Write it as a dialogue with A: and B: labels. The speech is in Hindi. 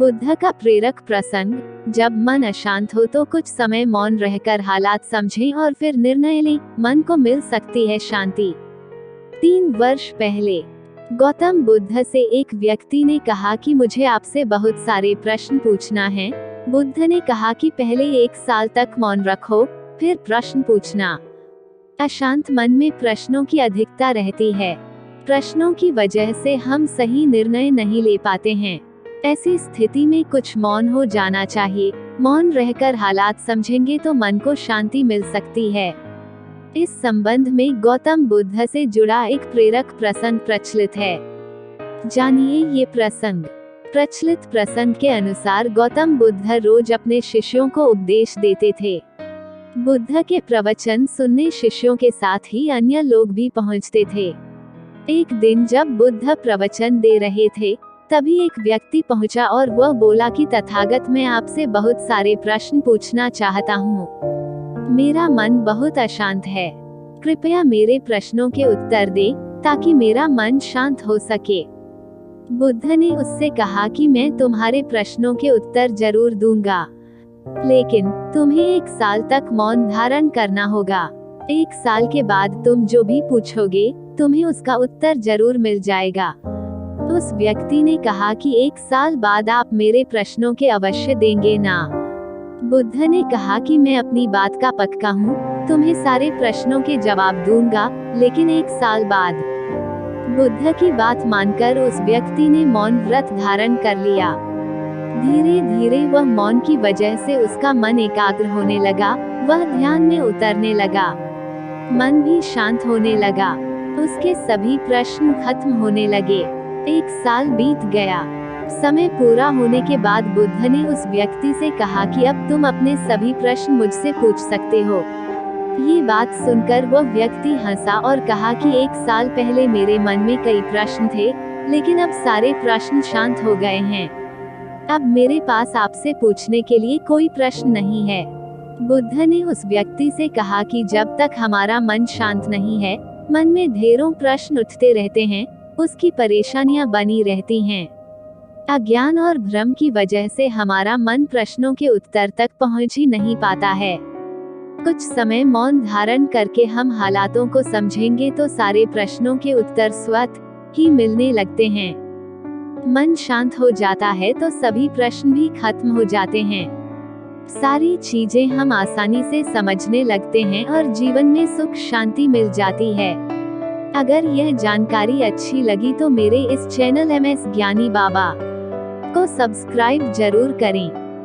A: बुद्ध का प्रेरक प्रसंग। जब मन अशांत हो तो कुछ समय मौन रहकर हालात समझें और फिर निर्णय लें, मन को मिल सकती है शांति। 3 वर्ष पहले गौतम बुद्ध से एक व्यक्ति ने कहा कि मुझे आपसे बहुत सारे प्रश्न पूछना है। बुद्ध ने कहा कि पहले 1 साल तक मौन रखो, फिर प्रश्न पूछना। अशांत मन में प्रश्नों की अधिकता रहती है। प्रश्नों की वजह से हम सही निर्णय नहीं ले पाते हैं। ऐसी स्थिति में कुछ मौन हो जाना चाहिए। मौन रहकर हालात समझेंगे तो मन को शांति मिल सकती है। इस संबंध में गौतम बुद्ध से जुड़ा एक प्रेरक प्रसंग प्रचलित है। जानिए ये प्रसंग। प्रचलित प्रसंग के अनुसार गौतम बुद्ध रोज अपने शिष्यों को उपदेश देते थे। बुद्ध के प्रवचन सुनने शिष्यों के साथ ही अन्य लोग भी पहुंचते थे। एक दिन जब बुद्ध प्रवचन दे रहे थे, तभी एक व्यक्ति पहुंचा और वह बोला कि तथागत, मैं आपसे बहुत सारे प्रश्न पूछना चाहता हूँ। मेरा मन बहुत अशांत है। कृपया मेरे प्रश्नों के उत्तर दे ताकि मेरा मन शांत हो सके। बुद्ध ने उससे कहा कि मैं तुम्हारे प्रश्नों के उत्तर जरूर दूंगा, लेकिन तुम्हें 1 साल तक मौन धारण करना होगा। 1 साल के बाद तुम जो भी पूछोगे, तुम्हें उसका उत्तर जरूर मिल जाएगा। उस व्यक्ति ने कहा कि 1 साल बाद आप मेरे प्रश्नों के अवश्य देंगे ना? बुद्ध ने कहा कि मैं अपनी बात का पक्का हूँ, तुम्हें सारे प्रश्नों के जवाब दूंगा, लेकिन 1 साल बाद। बुद्ध की बात मानकर उस व्यक्ति ने मौन व्रत धारण कर लिया। धीरे धीरे वह मौन की वजह से उसका मन एकाग्र होने लगा, वह ध्यान में उतरने लगा, मन भी शांत होने लगा। उसके सभी प्रश्न खत्म होने लगे। 1 साल बीत गया। समय पूरा होने के बाद बुद्ध ने उस व्यक्ति से कहा कि अब तुम अपने सभी प्रश्न मुझसे पूछ सकते हो। ये बात सुनकर वह व्यक्ति हंसा और कहा कि 1 साल पहले मेरे मन में कई प्रश्न थे, लेकिन अब सारे प्रश्न शांत हो गए हैं। अब मेरे पास आपसे पूछने के लिए कोई प्रश्न नहीं है। बुद्ध ने उस व्यक्ति से कहा कि जब तक हमारा मन शांत नहीं है, मन में ढेरों प्रश्न उठते रहते हैं, उसकी परेशानियां बनी रहती हैं। अज्ञान और भ्रम की वजह से हमारा मन प्रश्नों के उत्तर तक पहुंच ही नहीं पाता है। कुछ समय मौन धारण करके हम हालातों को समझेंगे तो सारे प्रश्नों के उत्तर स्वतः ही मिलने लगते हैं। मन शांत हो जाता है तो सभी प्रश्न भी खत्म हो जाते हैं। सारी चीजें हम आसानी से समझने लगते हैं और जीवन में सुख शांति मिल जाती है। अगर यह जानकारी अच्छी लगी तो मेरे इस चैनल MS ज्ञानी बाबा को सब्सक्राइब जरूर करें।